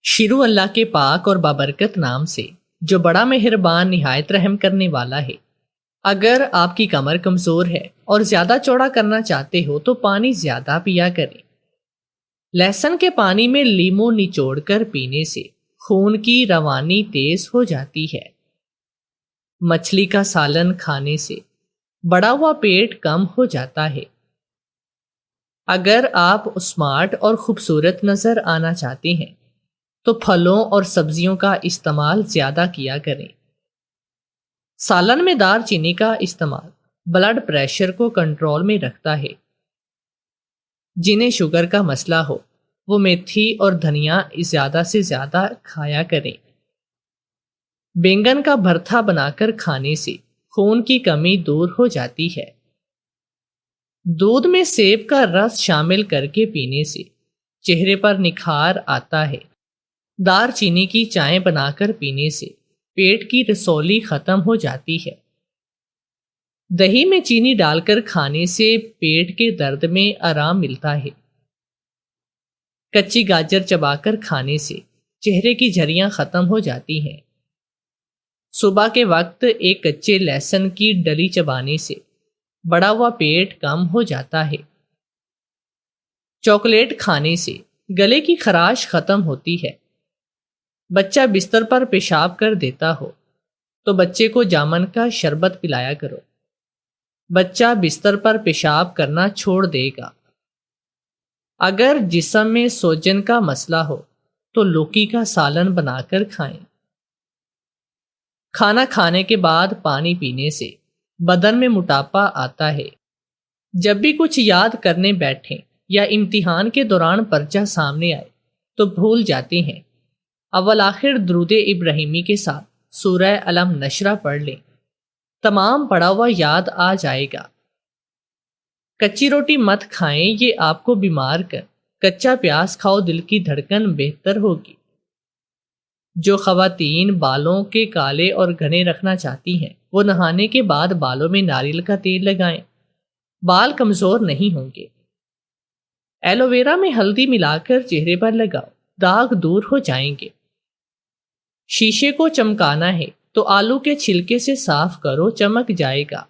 شروع اللہ کے پاک اور بابرکت نام سے جو بڑا مہربان نہایت رحم کرنے والا ہے۔ اگر آپ کی کمر کمزور ہے اور زیادہ چوڑا کرنا چاہتے ہو تو پانی زیادہ پیا کریں۔ لہسن کے پانی میں لیموں نچوڑ کر پینے سے خون کی روانی تیز ہو جاتی ہے۔ مچھلی کا سالن کھانے سے بڑا ہوا پیٹ کم ہو جاتا ہے۔ اگر آپ اسمارٹ اور خوبصورت نظر آنا چاہتے ہیں تو پھلوں اور سبزیوں کا استعمال زیادہ کیا کریں۔ سالن میں دار چینی کا استعمال بلڈ پریشر کو کنٹرول میں رکھتا ہے۔ جنہیں شوگر کا مسئلہ ہو وہ میتھی اور دھنیا زیادہ سے زیادہ کھایا کریں۔ بینگن کا بھرتا بنا کر کھانے سے خون کی کمی دور ہو جاتی ہے۔ دودھ میں سیب کا رس شامل کر کے پینے سے چہرے پر نکھار آتا ہے۔ دار چینی کی چائے بنا کر پینے سے پیٹ کی رسولی ختم ہو جاتی ہے۔ دہی میں چینی ڈال کر کھانے سے پیٹ کے درد میں آرام ملتا ہے۔ کچی گاجر چبا کر کھانے سے چہرے کی جھریاں ختم ہو جاتی ہیں۔ صبح کے وقت ایک کچے لہسن کی ڈلی چبانے سے بڑا ہوا پیٹ کم ہو جاتا ہے۔ چاکلیٹ کھانے سے گلے کی خراش ختم ہوتی ہے۔ بچہ بستر پر پیشاب کر دیتا ہو تو بچے کو جامن کا شربت پلایا کرو۔ بچہ بستر پر پیشاب کرنا چھوڑ دے گا۔ اگر جسم میں سوجن کا مسئلہ ہو تو لوکی کا سالن بنا کر کھائیں۔ کھانا کھانے کے بعد پانی پینے سے بدن میں موٹاپا آتا ہے۔ جب بھی کچھ یاد کرنے بیٹھیں یا امتحان کے دوران پرچہ سامنے آئے تو بھول جاتے ہیں، اول آخر درود ابراہیمی کے ساتھ سورہ علم نشرہ پڑھ لیں، تمام پڑھا ہوا یاد آ جائے گا۔ کچی روٹی مت کھائیں، یہ آپ کو بیمار کر۔ کچا پیاز کھاؤ، دل کی دھڑکن بہتر ہوگی۔ جو خواتین بالوں کے کالے اور گھنے رکھنا چاہتی ہیں وہ نہانے کے بعد بالوں میں ناریل کا تیل لگائیں، بال کمزور نہیں ہوں گے۔ ایلو ویرا میں ہلدی ملا کر چہرے پر لگاؤ، داغ دور ہو جائیں گے۔ شیشے کو چمکانا ہے تو آلو کے چھلکے سے صاف کرو، چمک جائے گا۔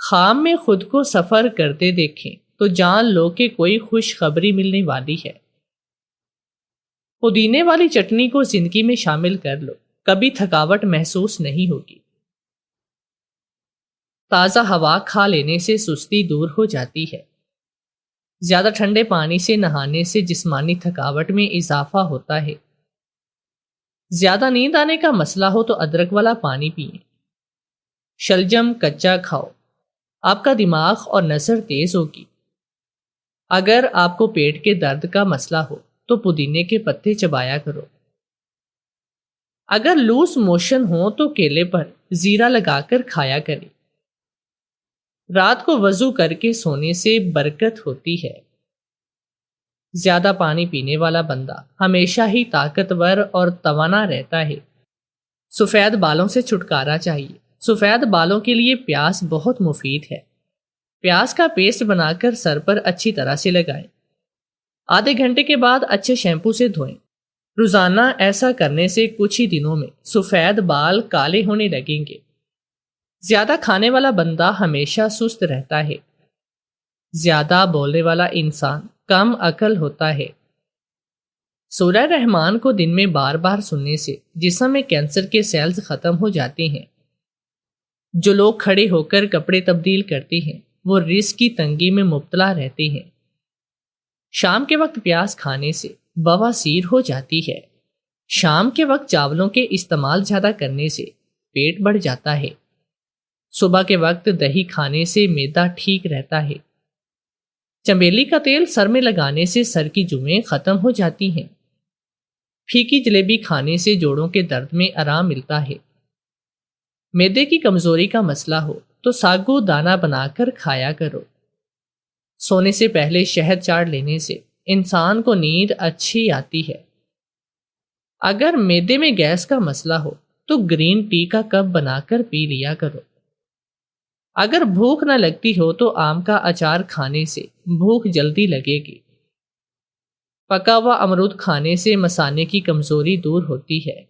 خام میں خود کو سفر کرتے دیکھیں تو جان لو کہ کوئی خوشخبری ملنے والی ہے۔ پودینے والی چٹنی کو زندگی میں شامل کر لو، کبھی تھکاوٹ محسوس نہیں ہوگی۔ تازہ ہوا کھا لینے سے سستی دور ہو جاتی ہے۔ زیادہ ٹھنڈے پانی سے نہانے سے جسمانی تھکاوٹ میں اضافہ ہوتا ہے۔ زیادہ نیند آنے کا مسئلہ ہو تو ادرک والا پانی پئیں۔ شلجم کچا کھاؤ، آپ کا دماغ اور نظر تیز ہوگی۔ اگر آپ کو پیٹ کے درد کا مسئلہ ہو تو پودینے کے پتے چبایا کرو۔ اگر لوز موشن ہو تو کیلے پر زیرہ لگا کر کھایا کریں۔ رات کو وضو کر کے سونے سے برکت ہوتی ہے۔ زیادہ پانی پینے والا بندہ ہمیشہ ہی طاقتور اور توانا رہتا ہے۔ سفید بالوں سے چھٹکارا چاہیے۔ سفید بالوں کے لیے پیاز بہت مفید ہے۔ پیاز کا پیسٹ بنا کر سر پر اچھی طرح سے لگائیں۔ آدھے گھنٹے کے بعد اچھے شیمپو سے دھوئیں۔ روزانہ ایسا کرنے سے کچھ ہی دنوں میں سفید بال کالے ہونے لگیں گے۔ زیادہ کھانے والا بندہ ہمیشہ سست رہتا ہے۔ زیادہ بولنے والا انسان کم عقل ہوتا ہے۔ سورہ رحمان کو دن میں بار بار سننے سے جسم میں کینسر کے سیلز ختم ہو جاتے ہیں۔ جو لوگ کھڑے ہو کر کپڑے تبدیل کرتے ہیں وہ رزق کی تنگی میں مبتلا رہتے ہیں۔ شام کے وقت پیاز کھانے سے بواسیر ہو جاتی ہے۔ شام کے وقت چاولوں کے استعمال زیادہ کرنے سے پیٹ بڑھ جاتا ہے۔ صبح کے وقت دہی کھانے سے معدہ ٹھیک رہتا ہے۔ چمیلی کا تیل سر میں لگانے سے سر کی جوئیں ختم ہو جاتی ہیں۔ پھیکی جلیبی کھانے سے جوڑوں کے درد میں آرام ملتا ہے۔ معدے کی کمزوری کا مسئلہ ہو تو ساگو دانہ بنا کر کھایا کرو۔ سونے سے پہلے شہد چاٹ لینے سے انسان کو نیند اچھی آتی ہے۔ اگر معدے میں گیس کا مسئلہ ہو تو گرین ٹی کا کپ بنا کر پی لیا کرو۔ اگر بھوک نہ لگتی ہو تو آم کا اچار کھانے سے بھوک جلدی لگے گی۔ پکا ہوا امرود کھانے سے مثانے کی کمزوری دور ہوتی ہے۔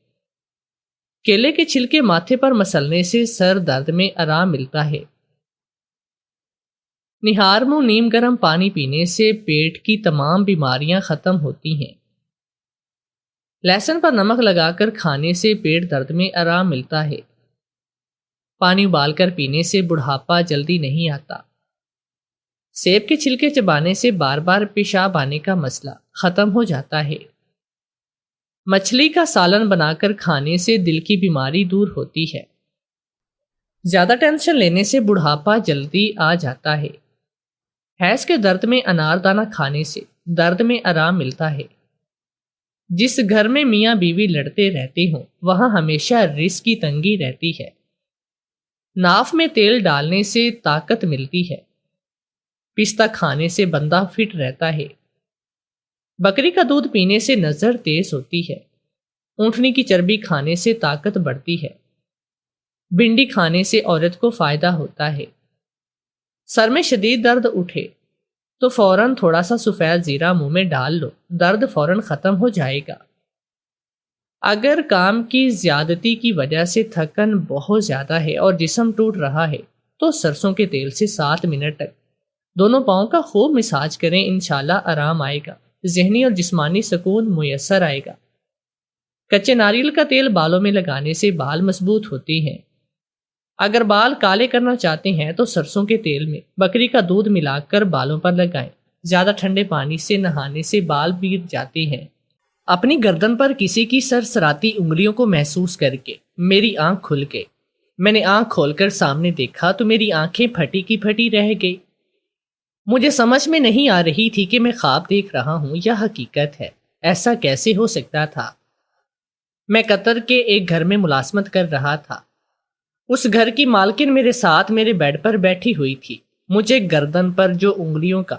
کیلے کے چھلکے ماتھے پر مسلنے سے سر درد میں آرام ملتا ہے۔ نہار منہ نیم گرم پانی پینے سے پیٹ کی تمام بیماریاں ختم ہوتی ہیں۔ لہسن پر نمک لگا کر کھانے سے پیٹ درد میں آرام ملتا ہے۔ پانی ابال کر پینے سے بڑھاپا جلدی نہیں آتا۔ سیب کے چھلکے چبانے سے بار بار پیشاب آنے کا مسئلہ ختم ہو جاتا ہے۔ مچھلی کا سالن بنا کر کھانے سے دل کی بیماری دور ہوتی ہے۔ زیادہ ٹینشن لینے سے بڑھاپا جلدی آ جاتا ہے۔ حیض کے درد میں انار دانہ کھانے سے درد میں آرام ملتا ہے۔ جس گھر میں میاں بیوی لڑتے رہتے ہوں وہاں ہمیشہ رزق کی تنگی رہتی ہے۔ ناف میں تیل ڈالنے سے طاقت ملتی ہے۔ پستہ کھانے سے بندہ فٹ رہتا ہے۔ بکری کا دودھ پینے سے نظر تیز ہوتی ہے۔ اونٹنی کی چربی کھانے سے طاقت بڑھتی ہے۔ بھنڈی کھانے سے عورت کو فائدہ ہوتا ہے۔ سر میں شدید درد اٹھے تو فوراً تھوڑا سا سفید زیرہ منہ میں ڈال لو، درد فوراً ختم ہو جائے گا۔ اگر کام کی زیادتی کی وجہ سے تھکن بہت زیادہ ہے اور جسم ٹوٹ رہا ہے تو سرسوں کے تیل سے 7 منٹ تک دونوں پاؤں کا خوب مساج کریں، انشاءاللہ آرام آئے گا، ذہنی اور جسمانی سکون میسر آئے گا۔ کچے ناریل کا تیل بالوں میں لگانے سے بال مضبوط ہوتے ہیں۔ اگر بال کالے کرنا چاہتے ہیں تو سرسوں کے تیل میں بکری کا دودھ ملا کر بالوں پر لگائیں۔ زیادہ ٹھنڈے پانی سے نہانے سے بال گر جاتے ہیں۔ اپنی گردن پر کسی کی سرسراتی انگلیوں کو محسوس کر کے میری آنکھ کھل گئی۔ میں نے آنکھ کھول کر سامنے دیکھا تو میری آنکھیں پھٹی کی پھٹی رہ گئی۔ مجھے سمجھ میں نہیں آ رہی تھی کہ میں خواب دیکھ رہا ہوں یا حقیقت ہے۔ ایسا کیسے ہو سکتا تھا؟ میں قطر کے ایک گھر میں ملازمت کر رہا تھا۔ اس گھر کی مالکن میرے ساتھ میرے بیڈ پر بیٹھی ہوئی تھی۔ مجھے گردن پر جو انگلیوں کا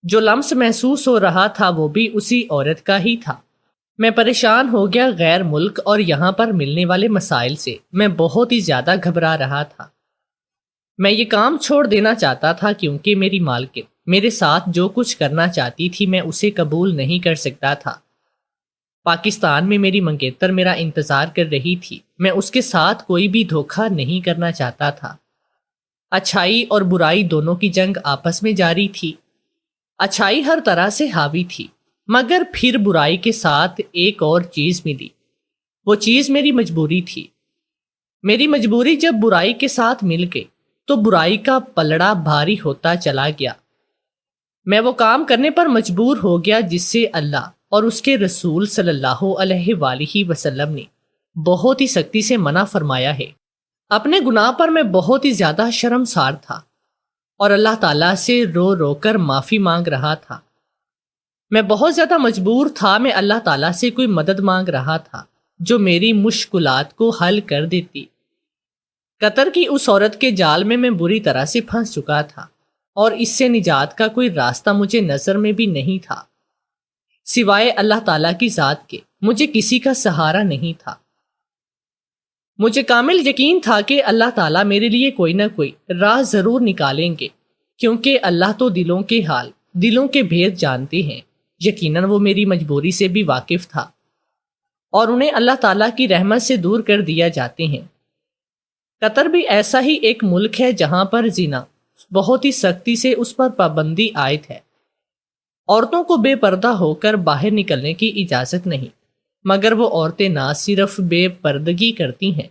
جو لمس محسوس ہو رہا تھا وہ بھی اسی عورت کا ہی تھا۔ میں پریشان ہو گیا غیر ملک اور یہاں پر ملنے والے مسائل سے۔ میں بہت ہی زیادہ گھبرا رہا تھا۔ میں یہ کام چھوڑ دینا چاہتا تھا کیونکہ میری مالکن میرے ساتھ جو کچھ کرنا چاہتی تھی میں اسے قبول نہیں کر سکتا تھا۔ پاکستان میں میری منگیتر میرا انتظار کر رہی تھی۔ میں اس کے ساتھ کوئی بھی دھوکہ نہیں کرنا چاہتا تھا۔ اچھائی اور برائی دونوں کی جنگ آپس میں جاری تھی۔ اچھائی ہر طرح سے حاوی تھی، مگر پھر برائی کے ساتھ ایک اور چیز ملی۔ وہ چیز میری مجبوری تھی۔ میری مجبوری جب برائی کے ساتھ مل گئی تو برائی کا پلڑا بھاری ہوتا چلا گیا۔ میں وہ کام کرنے پر مجبور ہو گیا جس سے اللہ اور اس کے رسول صلی اللہ علیہ وآلہ وسلم نے بہت ہی سختی سے منع فرمایا ہے۔ اپنے گناہ پر میں بہت ہی زیادہ شرمسار تھا اور اللہ تعالیٰ سے رو رو کر معافی مانگ رہا تھا۔ میں بہت زیادہ مجبور تھا۔ میں اللہ تعالیٰ سے کوئی مدد مانگ رہا تھا جو میری مشکلات کو حل کر دیتی۔ قطر کی اس عورت کے جال میں بری طرح سے پھنس چکا تھا اور اس سے نجات کا کوئی راستہ مجھے نظر میں بھی نہیں تھا۔ سوائے اللہ تعالیٰ کی ذات کے مجھے کسی کا سہارا نہیں تھا۔ مجھے کامل یقین تھا کہ اللہ تعالیٰ میرے لیے کوئی نہ کوئی راہ ضرور نکالیں گے، کیونکہ اللہ تو دلوں کے حال، دلوں کے بھید جانتے ہیں۔ یقیناً وہ میری مجبوری سے بھی واقف تھا اور انہیں اللہ تعالیٰ کی رحمت سے دور کر دیا جاتے ہیں۔ قطر بھی ایسا ہی ایک ملک ہے جہاں پر زنا بہت ہی سختی سے اس پر پابندی عائد ہے۔ عورتوں کو بے پردہ ہو کر باہر نکلنے کی اجازت نہیں، مگر وہ عورتیں نہ صرف بے پردگی کرتی ہیں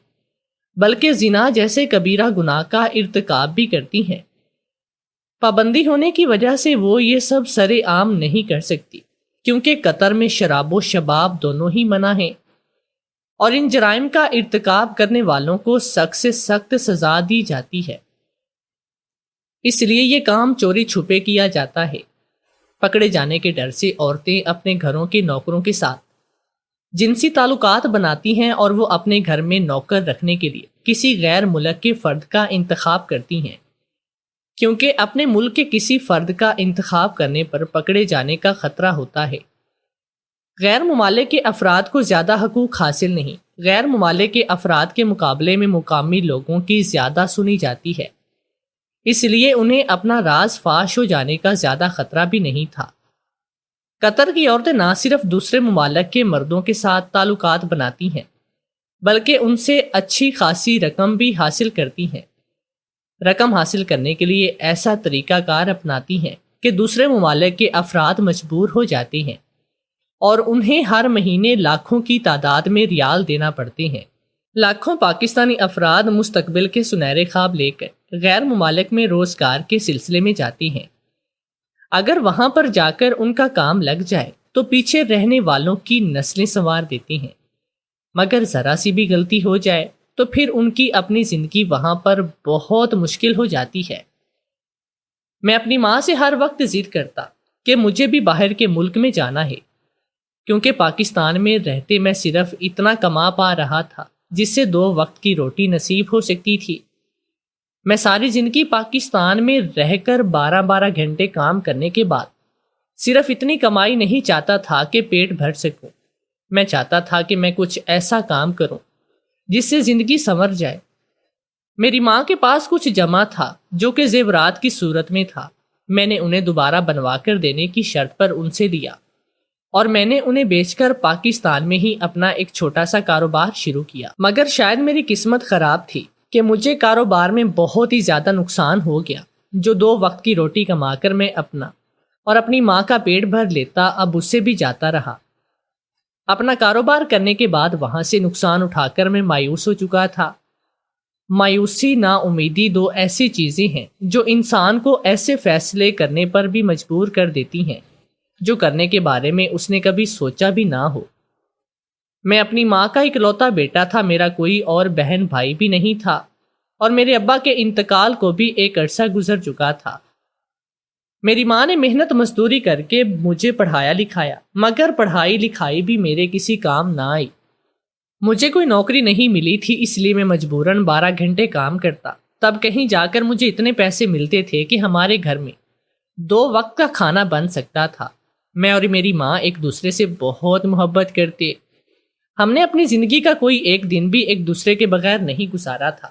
بلکہ زنا جیسے کبیرہ گناہ کا ارتکاب بھی کرتی ہیں۔ پابندی ہونے کی وجہ سے وہ یہ سب سر عام نہیں کر سکتی، کیونکہ قطر میں شراب و شباب دونوں ہی منع ہیں اور ان جرائم کا ارتکاب کرنے والوں کو سخت سے سخت سزا دی جاتی ہے۔ اس لیے یہ کام چوری چھپے کیا جاتا ہے۔ پکڑے جانے کے ڈر سے عورتیں اپنے گھروں کے نوکروں کے ساتھ جنسی تعلقات بناتی ہیں اور وہ اپنے گھر میں نوکر رکھنے کے لیے کسی غیر ملک کے فرد کا انتخاب کرتی ہیں، کیونکہ اپنے ملک کے کسی فرد کا انتخاب کرنے پر پکڑے جانے کا خطرہ ہوتا ہے۔ غیر ممالک کے افراد کو زیادہ حقوق حاصل نہیں۔ غیر ممالک کے افراد کے مقابلے میں مقامی لوگوں کی زیادہ سنی جاتی ہے، اس لیے انہیں اپنا راز فاش ہو جانے کا زیادہ خطرہ بھی نہیں تھا۔ قطر کی عورتیں نہ صرف دوسرے ممالک کے مردوں کے ساتھ تعلقات بناتی ہیں بلکہ ان سے اچھی خاصی رقم بھی حاصل کرتی ہیں۔ رقم حاصل کرنے کے لیے ایسا طریقہ کار اپناتی ہیں کہ دوسرے ممالک کے افراد مجبور ہو جاتے ہیں اور انہیں ہر مہینے لاکھوں کی تعداد میں ریال دینا پڑتے ہیں۔ لاکھوں پاکستانی افراد مستقبل کے سنہرے خواب لے کر غیر ممالک میں روزگار کے سلسلے میں جاتی ہیں۔ اگر وہاں پر جا کر ان کا کام لگ جائے تو پیچھے رہنے والوں کی نسلیں سنوار دیتی ہیں، مگر ذرا سی بھی غلطی ہو جائے تو پھر ان کی اپنی زندگی وہاں پر بہت مشکل ہو جاتی ہے۔ میں اپنی ماں سے ہر وقت ضد کرتا کہ مجھے بھی باہر کے ملک میں جانا ہے، کیونکہ پاکستان میں رہتے میں صرف اتنا کما پا رہا تھا جس سے 2 وقت کی روٹی نصیب ہو سکتی تھی۔ میں ساری زندگی پاکستان میں رہ کر 12 گھنٹے کام کرنے کے بعد صرف اتنی کمائی نہیں چاہتا تھا کہ پیٹ بھر سکوں، میں چاہتا تھا کہ میں کچھ ایسا کام کروں جس سے زندگی سنور جائے۔ میری ماں کے پاس کچھ جمع تھا جو کہ زیورات کی صورت میں تھا۔ میں نے انہیں دوبارہ بنوا کر دینے کی شرط پر ان سے لیا اور میں نے انہیں بیچ کر پاکستان میں ہی اپنا ایک چھوٹا سا کاروبار شروع کیا۔ مگر شاید میری قسمت خراب تھی کہ مجھے کاروبار میں بہت ہی زیادہ نقصان ہو گیا۔ جو 2 وقت کی روٹی کما کر میں اپنا اور اپنی ماں کا پیٹ بھر لیتا، اب اس سے بھی جاتا رہا۔ اپنا کاروبار کرنے کے بعد وہاں سے نقصان اٹھا کر میں مایوس ہو چکا تھا۔ مایوسی، نا امیدی 2 ایسی چیزیں ہیں جو انسان کو ایسے فیصلے کرنے پر بھی مجبور کر دیتی ہیں جو کرنے کے بارے میں اس نے کبھی سوچا بھی نہ ہو۔ میں اپنی ماں کا اکلوتا بیٹا تھا، میرا کوئی اور بہن بھائی بھی نہیں تھا، اور میرے ابا کے انتقال کو بھی ایک عرصہ گزر چکا تھا۔ میری ماں نے محنت مزدوری کر کے مجھے پڑھایا لکھایا، مگر پڑھائی لکھائی بھی میرے کسی کام نہ آئی۔ مجھے کوئی نوکری نہیں ملی تھی، اس لیے میں مجبوراً 12 گھنٹے کام کرتا۔ تب کہیں جا کر مجھے اتنے پیسے ملتے تھے کہ ہمارے گھر میں 2 وقت کا کھانا بن سکتا تھا۔ میں اور میری ماں ایک دوسرے سے بہت محبت کرتے۔ ہم نے اپنی زندگی کا کوئی ایک دن بھی ایک دوسرے کے بغیر نہیں گزارا تھا۔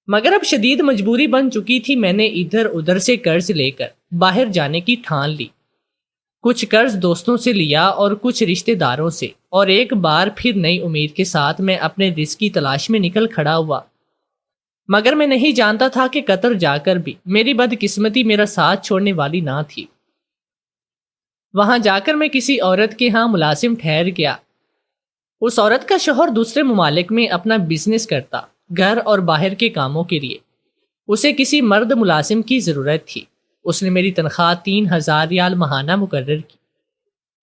مگر اب شدید مجبوری بن چکی تھی۔ میں نے ادھر ادھر سے قرض لے کر باہر جانے کی ٹھان لی۔ کچھ قرض دوستوں سے لیا اور کچھ رشتہ داروں سے، اور ایک بار پھر نئی امید کے ساتھ میں اپنے رزق کی تلاش میں نکل کھڑا ہوا۔ مگر میں نہیں جانتا تھا کہ قطر جا کر بھی میری بدقسمتی میرا ساتھ چھوڑنے والی نہ تھی۔ وہاں جا کر میں کسی عورت کے ہاں ملازم ٹھہر گیا۔ اس عورت کا شوہر دوسرے ممالک میں اپنا بزنس کرتا، گھر اور باہر کے کاموں کے لیے اسے کسی مرد ملازم کی ضرورت تھی۔ اس نے میری تنخواہ 3000 ریال ماہانہ مقرر کی۔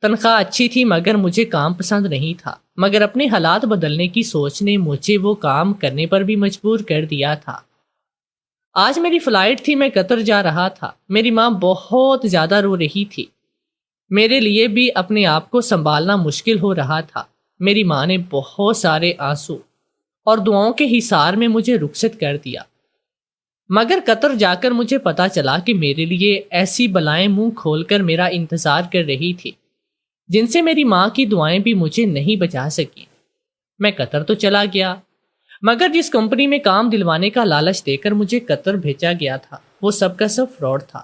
تنخواہ اچھی تھی مگر مجھے کام پسند نہیں تھا، مگر اپنے حالات بدلنے کی سوچ نے مجھے وہ کام کرنے پر بھی مجبور کر دیا تھا۔ آج میری فلائٹ تھی، میں قطر جا رہا تھا۔ میری ماں بہت زیادہ رو رہی تھی، میرے لیے بھی اپنے آپ کو سنبھالنا مشکل ہو رہا تھا۔ میری ماں نے بہت سارے آنسو اور دعاؤں کے حصار میں مجھے رخصت کر دیا۔ مگر قطر جا کر مجھے پتا چلا کہ میرے لیے ایسی بلائیں منہ کھول کر میرا انتظار کر رہی تھی جن سے میری ماں کی دعائیں بھی مجھے نہیں بچا سکیں۔ میں قطر تو چلا گیا، مگر جس کمپنی میں کام دلوانے کا لالچ دے کر مجھے قطر بھیجا گیا تھا وہ سب کا سب فراڈ تھا۔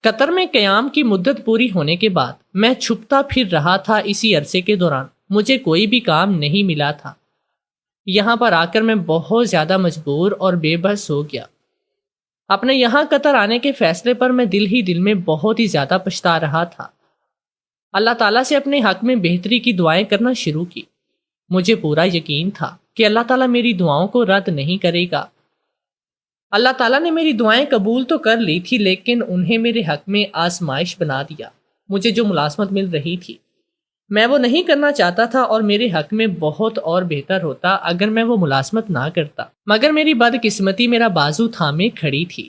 قطر میں قیام کی مدت پوری ہونے کے بعد میں چھپتا پھر رہا تھا۔ اسی عرصے کے دوران مجھے کوئی بھی کام نہیں ملا تھا۔ یہاں پر آ کر میں بہت زیادہ مجبور اور بے بس ہو گیا۔ اپنے یہاں قطر آنے کے فیصلے پر میں دل ہی دل میں بہت ہی زیادہ پچھتا رہا تھا۔ اللہ تعالیٰ سے اپنے حق میں بہتری کی دعائیں کرنا شروع کی۔ مجھے پورا یقین تھا کہ اللہ تعالیٰ میری دعاؤں کو رد نہیں کرے گا۔ اللہ تعالیٰ نے میری دعائیں قبول تو کر لی تھی، لیکن انہیں میرے حق میں آزمائش بنا دیا۔ مجھے جو ملازمت مل رہی تھی میں وہ نہیں کرنا چاہتا تھا، اور میرے حق میں بہت اور بہتر ہوتا اگر میں وہ ملازمت نہ کرتا۔ مگر میری بدقسمتی میرا بازو تھامے کھڑی تھی۔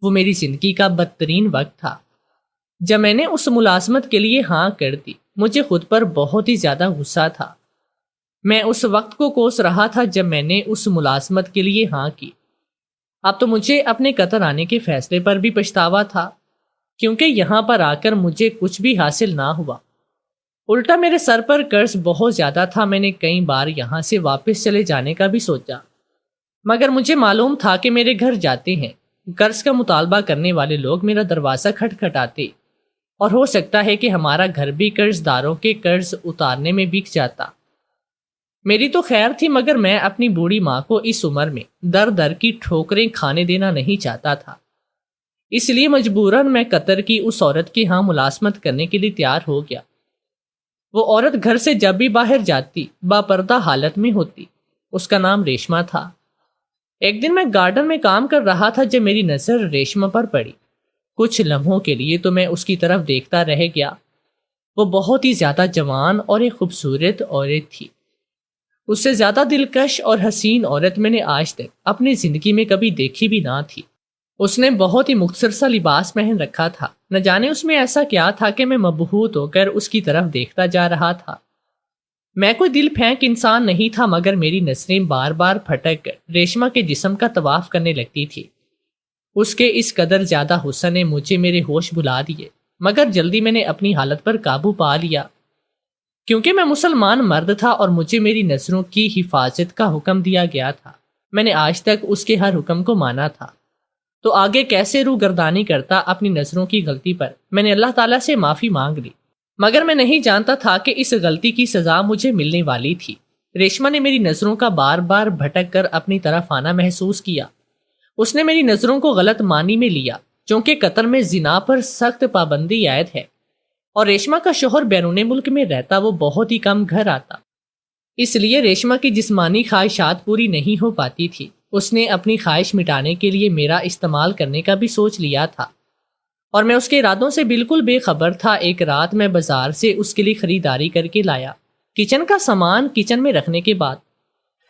وہ میری زندگی کا بدترین وقت تھا جب میں نے اس ملازمت کے لیے ہاں کر دی۔ مجھے خود پر بہت ہی زیادہ غصہ تھا۔ میں اس وقت کو کوس رہا تھا جب میں نے اس ملازمت کے لیے ہاں کی۔ اب تو مجھے اپنے قطر آنے کے فیصلے پر بھی پچھتاوا تھا، کیونکہ یہاں پر آ کر مجھے کچھ بھی حاصل نہ ہوا۔ الٹا میرے سر پر قرض بہت زیادہ تھا۔ میں نے کئی بار یہاں سے واپس چلے جانے کا بھی سوچا، مگر مجھے معلوم تھا کہ میرے گھر جاتے ہیں قرض کا مطالبہ کرنے والے لوگ میرا دروازہ کھٹکھٹاتے اور ہو سکتا ہے کہ ہمارا گھر بھی قرض داروں کے قرض اتارنے میں بک جاتا۔ میری تو خیر تھی، مگر میں اپنی بوڑھی ماں کو اس عمر میں در در کی ٹھوکریں کھانے دینا نہیں چاہتا تھا۔ اس لیے مجبوراً میں قطر کی اس عورت کی ہاں ملازمت کرنے کے لیے تیار ہو گیا۔ وہ عورت گھر سے جب بھی باہر جاتی باپردہ حالت میں ہوتی۔ اس کا نام ریشما تھا۔ ایک دن میں گارڈن میں کام کر رہا تھا جب میری نظر ریشما پر پڑی۔ کچھ لمحوں کے لیے تو میں اس کی طرف دیکھتا رہ گیا۔ وہ بہت ہی زیادہ جوان اور ایک خوبصورت عورت تھی۔ اس سے زیادہ دلکش اور حسین عورت میں نے آج تک اپنی زندگی میں کبھی دیکھی بھی نہ تھی۔ اس نے بہت ہی مختصر سا لباس پہن رکھا تھا۔ نہ جانے اس میں ایسا کیا تھا کہ میں مبہوت ہو کر اس کی طرف دیکھتا جا رہا تھا۔ میں کوئی دل پھینک انسان نہیں تھا، مگر میری نظریں بار بار پھٹک کر ریشما کے جسم کا طواف کرنے لگتی تھی۔ اس کے اس قدر زیادہ حسن نے مجھے میرے ہوش بھلا دیے، مگر جلدی میں نے اپنی حالت پر قابو پا لیا۔ کیونکہ میں مسلمان مرد تھا اور مجھے میری نظروں کی حفاظت کا حکم دیا گیا تھا، میں نے آج تک اس کے ہر حکم کو مانا تھا، تو آگے کیسے روح گردانی کرتا اپنی نظروں کی غلطی پر۔ میں نے اللہ تعالیٰ سے معافی مانگ لی، مگر میں نہیں جانتا تھا کہ اس غلطی کی سزا مجھے ملنے والی تھی۔ ریشما نے میری نظروں کا بار بار بھٹک کر اپنی طرف آنا محسوس کیا۔ اس نے میری نظروں کو غلط معنی میں لیا، چونکہ قطر میں زنا پر سخت پابندی عائد ہے اور ریشما کا شوہر بیرون ملک میں رہتا، وہ بہت ہی کم گھر آتا، اس لیے ریشما کی جسمانی خواہشات پوری نہیں ہو پاتی تھی۔ اس نے اپنی خواہش مٹانے کے لیے میرا استعمال کرنے کا بھی سوچ لیا تھا، اور میں اس کے ارادوں سے بالکل بے خبر تھا۔ ایک رات میں بازار سے اس کے لیے خریداری کر کے لایا۔ کچن کا سامان کچن میں رکھنے کے بعد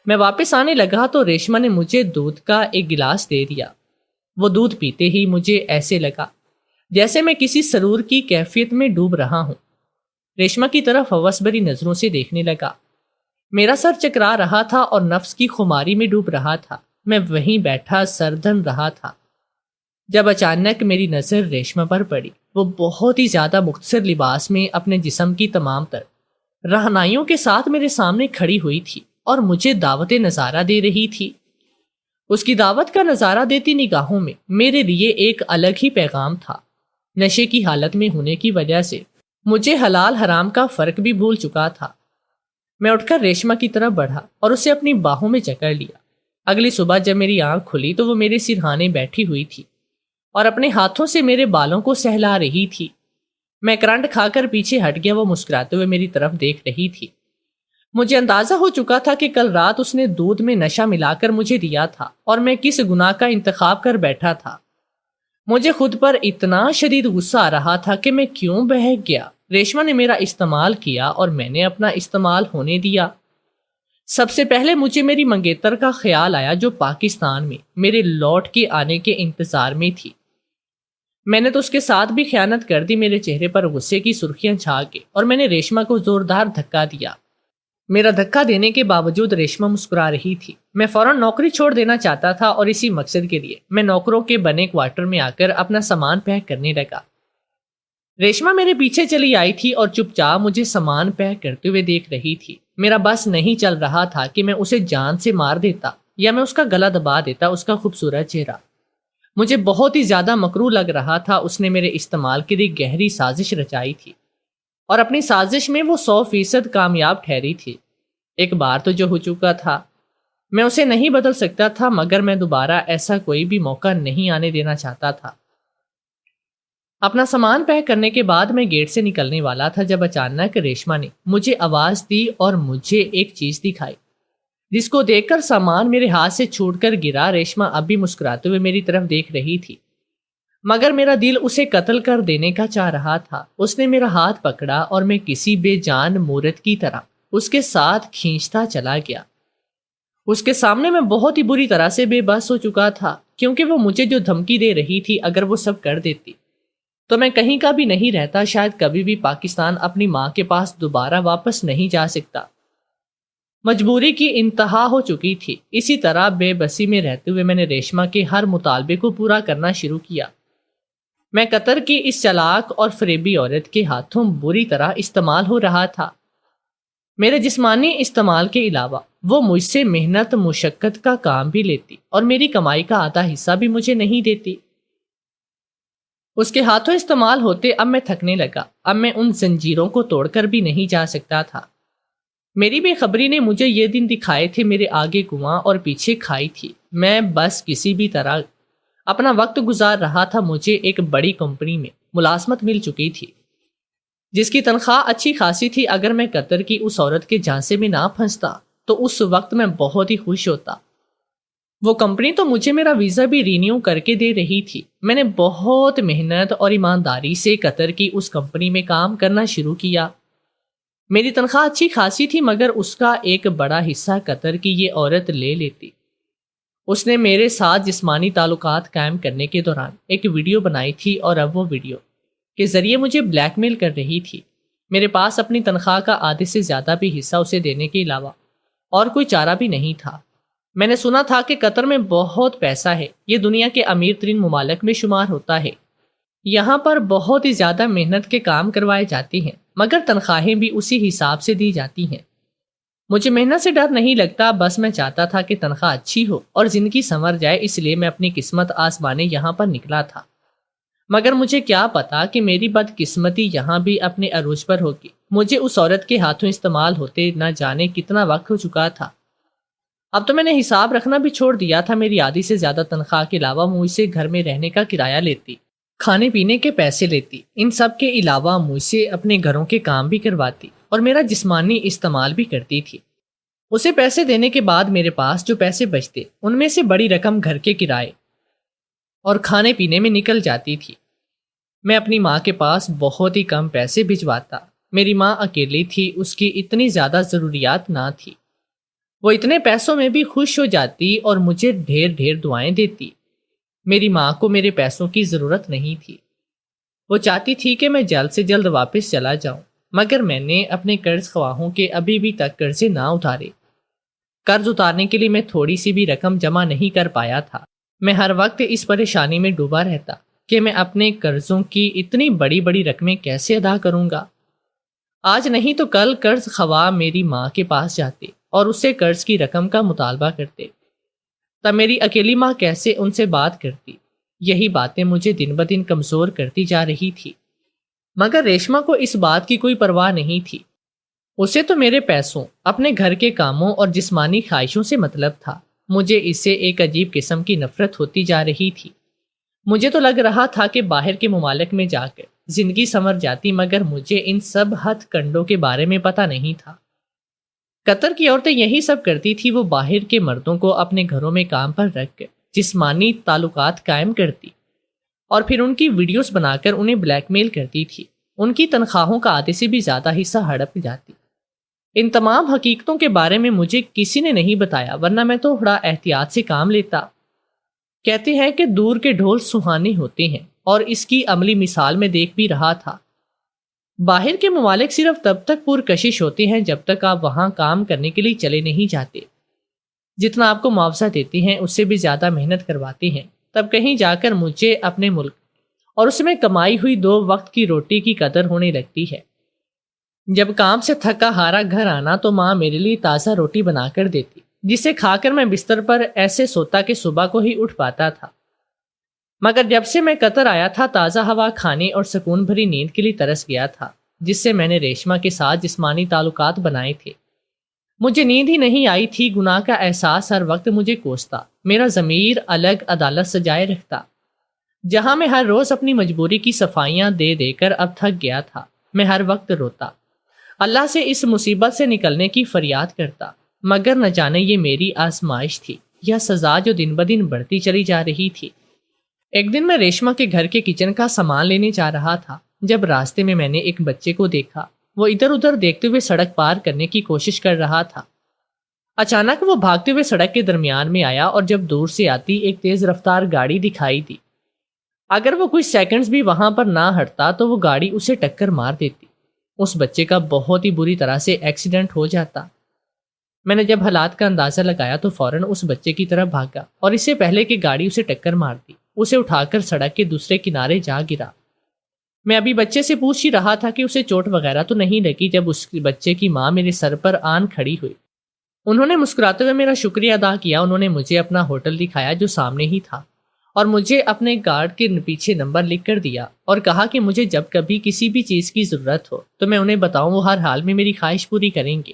میں واپس آنے لگا تو ریشما نے مجھے دودھ کا ایک گلاس دے دیا۔ وہ دودھ پیتے ہی مجھے ایسے لگا جیسے میں کسی سرور کی کیفیت میں ڈوب رہا ہوں۔ ریشما کی طرف ہوس بھری نظروں سے دیکھنے لگا۔ میرا سر چکرا رہا تھا اور نفس کی خماری میں ڈوب رہا تھا۔ میں وہیں بیٹھا سردن رہا تھا جب اچانک میری نظر ریشما پر پڑی۔ وہ بہت ہی زیادہ مختصر لباس میں اپنے جسم کی تمام تر رہنائیوں کے ساتھ میرے سامنے کھڑی ہوئی تھی اور مجھے دعوت نظارہ دے رہی تھی۔ اس کی دعوت کا نظارہ دیتی نگاہوں میں میرے لیے ایک الگ ہی پیغام تھا۔ نشے کی حالت میں ہونے کی وجہ سے مجھے حلال حرام کا فرق بھی بھول چکا تھا۔ میں اٹھ کر ریشما کی طرف بڑھا اور اسے اپنی باہوں میں جکڑ لیا۔ اگلی صبح جب میری آنکھ کھلی تو وہ میرے سرہانے بیٹھی ہوئی تھی اور اپنے ہاتھوں سے میرے بالوں کو سہلا رہی تھی۔ میں کرنٹ کھا کر پیچھے ہٹ گیا۔ وہ مسکراتے ہوئے میری طرف دیکھ رہی تھی۔ مجھے اندازہ ہو چکا تھا کہ کل رات اس نے دودھ میں نشہ ملا کر مجھے دیا تھا اور میں کس گناہ کا انتخاب کر بیٹھا تھا۔ مجھے خود پر اتنا شدید غصہ آ رہا تھا کہ میں کیوں بہک گیا۔ ریشما نے میرا استعمال کیا اور میں نے اپنا استعمال ہونے دیا۔ سب سے پہلے مجھے میری منگیتر کا خیال آیا جو پاکستان میں میرے لوٹ کے آنے کے انتظار میں تھی۔ میں نے تو اس کے ساتھ بھی خیانت کر دی۔ میرے چہرے پر غصے کی سرخیاں چھا گئی اور میں نے ریشما کو زوردار دھکا دیا۔ میرا دھکا دینے کے باوجود ریشما مسکرا رہی تھی۔ میں فوراً نوکری چھوڑ دینا چاہتا تھا اور اسی مقصد کے لیے میں نوکروں کے بنے کوارٹر میں آ کر اپنا سامان پیک کرنے لگا۔ ریشما میرے پیچھے چلی آئی تھی اور چپ چاپ مجھے سامان پیک کرتے ہوئے دیکھ رہی تھی۔ میرا بس نہیں چل رہا تھا کہ میں اسے جان سے مار دیتا یا میں اس کا گلا دبا دیتا۔ اس کا خوبصورت چہرہ مجھے بہت ہی زیادہ مکروہ لگ رہا تھا۔ اس نے میرے استعمال کے لیے گہری سازش رچائی تھی اور اپنی سازش میں وہ 100% کامیاب ٹھہری تھی۔ ایک بار تو جو ہو چکا تھا میں اسے نہیں بدل سکتا تھا، مگر میں دوبارہ ایسا کوئی بھی موقع نہیں آنے دینا چاہتا تھا۔ اپنا سامان پیک کرنے کے بعد میں گیٹ سے نکلنے والا تھا جب اچانک ریشما نے مجھے آواز دی اور مجھے ایک چیز دکھائی جس کو دیکھ کر سامان میرے ہاتھ سے چھوٹ کر گرا۔ ریشما اب بھی مسکراتے ہوئے میری طرف دیکھ رہی تھی، مگر میرا دل اسے قتل کر دینے کا چاہ رہا تھا۔ اس نے میرا ہاتھ پکڑا اور میں کسی بے جان مورد کی طرح اس کے ساتھ کھینچتا چلا گیا۔ اس کے سامنے میں بہت ہی بری طرح سے بے بس ہو چکا تھا، کیونکہ وہ مجھے جو دھمکی دے رہی تھی اگر وہ سب کر دیتی تو میں کہیں کا بھی نہیں رہتا، شاید کبھی بھی پاکستان اپنی ماں کے پاس دوبارہ واپس نہیں جا سکتا۔ مجبوری کی انتہا ہو چکی تھی۔ اسی طرح بے بسی میں رہتے ہوئے میں نے ریشما کے ہر مطالبے کو پورا کرنا شروع کیا۔ میں قطر کی اس چلاک اور فریبی عورت کے ہاتھوں بری طرح استعمال ہو رہا تھا۔ میرے جسمانی استعمال کے علاوہ وہ مجھ سے محنت مشقت کا کام بھی لیتی اور میری کمائی کا آدھا حصہ بھی مجھے نہیں دیتی۔ اس کے ہاتھوں استعمال ہوتے اب میں تھکنے لگا. اب میں ان زنجیروں کو توڑ کر بھی نہیں جا سکتا تھا. میری بے خبری نے مجھے یہ دن دکھائے تھے. میرے آگے کنواں اور پیچھے کھائی تھی. میں بس کسی بھی طرح اپنا وقت گزار رہا تھا. مجھے ایک بڑی کمپنی میں ملازمت مل چکی تھی جس کی تنخواہ اچھی خاصی تھی. اگر میں قطر کی اس عورت کے جھانسے میں نہ پھنستا تو اس وقت میں بہت ہی خوش ہوتا. وہ کمپنی تو مجھے میرا ویزا بھی رینیو کر کے دے رہی تھی. میں نے بہت محنت اور ایمانداری سے قطر کی اس کمپنی میں کام کرنا شروع کیا. میری تنخواہ اچھی خاصی تھی مگر اس کا ایک بڑا حصہ قطر کی یہ عورت لے لیتی. اس نے میرے ساتھ جسمانی تعلقات قائم کرنے کے دوران ایک ویڈیو بنائی تھی اور اب وہ ویڈیو کے ذریعے مجھے بلیک میل کر رہی تھی. میرے پاس اپنی تنخواہ کا آدھے سے زیادہ بھی حصہ اسے دینے کے علاوہ اور کوئی چارہ بھی نہیں تھا. میں نے سنا تھا کہ قطر میں بہت پیسہ ہے. یہ دنیا کے امیر ترین ممالک میں شمار ہوتا ہے. یہاں پر بہت ہی زیادہ محنت کے کام کروائے جاتے ہیں مگر تنخواہیں بھی اسی حساب سے دی جاتی ہیں. مجھے محنت سے ڈر نہیں لگتا. بس میں چاہتا تھا کہ تنخواہ اچھی ہو اور زندگی سنور جائے. اس لیے میں اپنی قسمت آزمانے یہاں پر نکلا تھا. مگر مجھے کیا پتا کہ میری بدقسمتی یہاں بھی اپنے عروج پر ہوگی. مجھے اس عورت کے ہاتھوں استعمال ہوتے نہ جانے کتنا وقت ہو چکا تھا. اب تو میں نے حساب رکھنا بھی چھوڑ دیا تھا. میری آدھی سے زیادہ تنخواہ کے علاوہ مجھ سے گھر میں رہنے کا کرایہ لیتی, کھانے پینے کے پیسے لیتی. ان سب کے علاوہ مجھ سے اپنے گھروں کے کام بھی کرواتی اور میرا جسمانی استعمال بھی کرتی تھی. اسے پیسے دینے کے بعد میرے پاس جو پیسے بچتے ان میں سے بڑی رقم گھر کے کرائے اور کھانے پینے میں نکل جاتی تھی. میں اپنی ماں کے پاس بہت ہی کم پیسے بھجواتا. میری ماں اکیلی تھی. اس کی اتنی زیادہ ضروریات نہ تھی. وہ اتنے پیسوں میں بھی خوش ہو جاتی اور مجھے ڈھیر ڈھیر دعائیں دیتی. میری ماں کو میرے پیسوں کی ضرورت نہیں تھی. وہ چاہتی تھی کہ میں جلد سے جلد واپس چلا جاؤں مگر میں نے اپنے قرض خواہوں کے ابھی بھی تک قرضے نہ اتارے. قرض اتارنے کے لیے میں تھوڑی سی بھی رقم جمع نہیں کر پایا تھا. میں ہر وقت اس پریشانی میں ڈوبا رہتا کہ میں اپنے قرضوں کی اتنی بڑی بڑی رقمیں کیسے ادا کروں گا. آج نہیں تو کل قرض خواہ میری ماں کے پاس جاتے اور اس سے قرض کی رقم کا مطالبہ کرتے. تب میری اکیلی ماں کیسے ان سے بات کرتی. یہی باتیں مجھے دن بدن کمزور کرتی جا رہی تھی. مگر ریشما کو اس بات کی کوئی پرواہ نہیں تھی. اسے تو میرے پیسوں, اپنے گھر کے کاموں اور جسمانی خواہشوں سے مطلب تھا. مجھے اس سے ایک عجیب قسم کی نفرت ہوتی جا رہی تھی. مجھے تو لگ رہا تھا کہ باہر کے ممالک میں جا کر زندگی سنور جاتی مگر مجھے ان سب ہتھ کنڈوں کے بارے میں پتہ نہیں تھا. قطر کی عورتیں یہی سب کرتی تھی. وہ باہر کے مردوں کو اپنے گھروں میں کام پر رکھ کر جسمانی تعلقات قائم کرتی اور پھر ان کی ویڈیوز بنا کر انہیں بلیک میل کرتی تھی. ان کی تنخواہوں کا آدھے سے بھی زیادہ حصہ ہڑپ جاتی. ان تمام حقیقتوں کے بارے میں مجھے کسی نے نہیں بتایا ورنہ میں تو بڑا احتیاط سے کام لیتا. کہتے ہیں کہ دور کے ڈھول سہانے ہوتے ہیں اور اس کی عملی مثال میں دیکھ بھی رہا تھا. باہر کے ممالک صرف تب تک پرکشش ہوتے ہیں جب تک آپ وہاں کام کرنے کے لیے چلے نہیں جاتے. جتنا آپ کو معاوضہ دیتے ہیں اس سے بھی زیادہ محنت کرواتے ہیں. تب کہیں جا کر مجھے اپنے ملک اور اس میں کمائی ہوئی 2 وقت کی روٹی کی قدر ہونے لگتی ہے. جب کام سے تھکا ہارا گھر آنا تو ماں میرے لیے تازہ روٹی بنا کر دیتی جسے کھا کر میں بستر پر ایسے سوتا کہ صبح کو ہی اٹھ پاتا تھا. مگر جب سے میں قطر آیا تھا تازہ ہوا کھانے اور سکون بھری نیند کے لیے ترس گیا تھا جس سے میں نے ریشما کے ساتھ جسمانی تعلقات بنائے تھے. مجھے نیند ہی نہیں آئی تھی. گناہ کا احساس ہر وقت مجھے کوستا. میرا ضمیر الگ عدالت سجائے رکھتا جہاں میں ہر روز اپنی مجبوری کی صفائیاں دے دے کر اب تھک گیا تھا. میں ہر وقت روتا, اللہ سے اس مصیبت سے نکلنے کی فریاد کرتا مگر نہ جانے یہ میری آزمائش تھی یا سزا جو دن بدن بڑھتی چلی جا رہی تھی. ایک دن میں ریشما کے گھر کے کچن کا سامان لینے جا رہا تھا جب راستے میں نے ایک بچے کو دیکھا. وہ ادھر ادھر دیکھتے ہوئے سڑک پار کرنے کی کوشش کر رہا تھا. اچانک وہ بھاگتے ہوئے سڑک کے درمیان میں آیا اور جب دور سے آتی ایک تیز رفتار گاڑی دکھائی دی. اگر وہ کچھ سیکنڈز بھی وہاں پر نہ ہٹتا تو وہ گاڑی اسے ٹکر مار دیتی. اس بچے کا بہت ہی بری طرح سے ایکسیڈنٹ ہو جاتا. میں نے جب حالات کا اندازہ لگایا تو فوراً اس بچے کی طرف بھاگا اور اس سے پہلے کہ گاڑی اسے ٹکر مار دی اسے اٹھا کر سڑک کے دوسرے کنارے جا گرا. میں ابھی بچے سے پوچھ ہی رہا تھا کہ اسے چوٹ وغیرہ تو نہیں لگی جب اس بچے کی ماں میرے سر پر آن کھڑی ہوئی. انہوں نے مسکراتے ہوئے میرا شکریہ ادا کیا. انہوں نے مجھے اپنا ہوٹل دکھایا جو سامنے ہی تھا اور مجھے اپنے کارڈ کے پیچھے نمبر لکھ کر دیا اور کہا کہ مجھے جب کبھی کسی بھی چیز کی ضرورت ہو تو میں انہیں بتاؤں، وہ ہر حال میں میری خواہش پوری کریں گے۔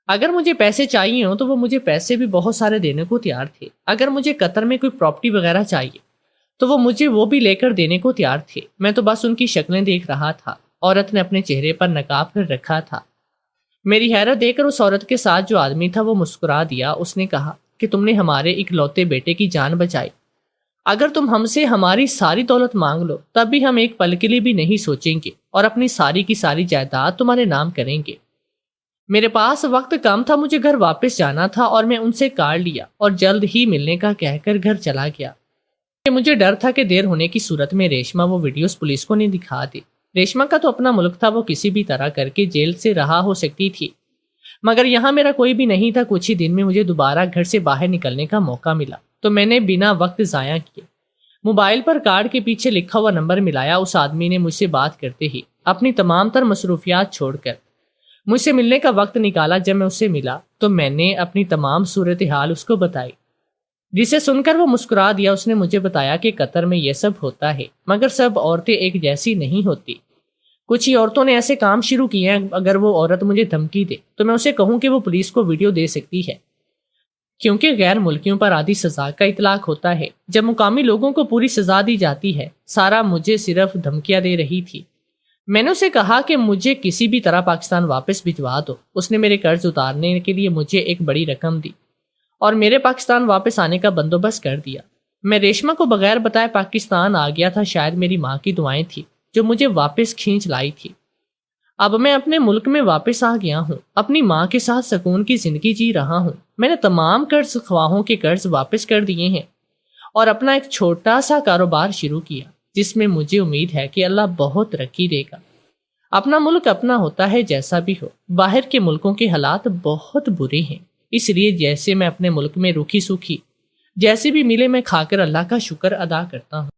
اگر مجھے پیسے چاہیے ہوں تو وہ مجھے پیسے بھی بہت سارے دینے کو تیار تھے۔ اگر مجھے قطر میں کوئی پراپرٹی وغیرہ چاہیے تو وہ مجھے وہ بھی لے کر دینے کو تیار تھے۔ میں تو بس ان کی شکلیں دیکھ رہا تھا۔ عورت نے اپنے چہرے پر نقاب کر رکھا تھا۔ میری حیرت دیکھ کر اس عورت کے ساتھ جو آدمی تھا وہ مسکرا دیا۔ اس نے کہا کہ تم نے ہمارے اکلوتے بیٹے کی جان بچائی۔ اگر تم ہم سے ہماری ساری دولت مانگ لو تب بھی ہم ایک پل کے لیے بھی نہیں سوچیں گے اور اپنی ساری کی ساری جائیداد تمہارے نام کریں گے۔ میرے پاس وقت کم تھا، مجھے گھر واپس جانا تھا اور میں ان سے کارڈ لیا اور جلد ہی ملنے کا کہہ کر گھر چلا گیا۔ مجھے ڈر تھا کہ دیر ہونے کی صورت میں ریشما وہ ویڈیوز پولیس کو نہیں دکھا دی۔ ریشما کا تو اپنا ملک تھا، وہ کسی بھی طرح کر کے جیل سے رہا ہو سکتی تھی، مگر یہاں میرا کوئی بھی نہیں تھا۔ کچھ ہی دن میں مجھے دوبارہ گھر سے باہر نکلنے کا موقع ملا تو میں نے بنا وقت ضائع کیے موبائل پر کارڈ کے پیچھے لکھا ہوا نمبر ملایا۔ اس آدمی نے مجھ سے بات کرتے ہی اپنی تمام تر مصروفیات چھوڑ کر مجھ سے ملنے کا وقت نکالا۔ جب میں اس سے ملا تو میں نے اپنی تمام صورتحال اس کو بتائی، جسے سن کر وہ مسکرا دیا۔ اس نے مجھے بتایا کہ قطر میں یہ سب ہوتا ہے، مگر سب عورتیں ایک جیسی نہیں ہوتی۔ کچھ ہی عورتوں نے ایسے کام شروع کیے ہیں، اگر وہ عورت مجھے دھمکی دے تو میں اسے کہوں کہ وہ پولیس کو ویڈیو دے سکتی ہے، کیونکہ غیر ملکیوں پر آدھی سزا کا اطلاق ہوتا ہے جب مقامی لوگوں کو پوری سزا دی جاتی ہے۔ سارا مجھے صرف دھمکیاں دے رہی تھی۔ میں نے اسے کہا کہ مجھے کسی بھی طرح پاکستان واپس بھجوا دو۔ اس نے میرے قرض اتارنے کے لیے مجھے ایک بڑی رقم دی اور میرے پاکستان واپس آنے کا بندوبست کر دیا۔ میں ریشما کو بغیر بتائے پاکستان آ گیا تھا۔ شاید میری ماں کی دعائیں تھیں جو مجھے واپس کھینچ لائی تھی۔ اب میں اپنے ملک میں واپس آ گیا ہوں، اپنی ماں کے ساتھ سکون کی زندگی جی رہا ہوں۔ میں نے تمام قرض خواہوں کے قرض واپس کر دیے ہیں اور اپنا ایک چھوٹا سا کاروبار شروع کیا جس میں مجھے امید ہے کہ اللہ بہت ترقی دے گا۔ اپنا ملک اپنا ہوتا ہے، جیسا بھی ہو۔ باہر کے ملکوں کے حالات بہت برے ہیں، اس لیے جیسے میں اپنے ملک میں روکھی سوکھی جیسے بھی ملے میں کھا کر اللہ کا شکر ادا کرتا ہوں۔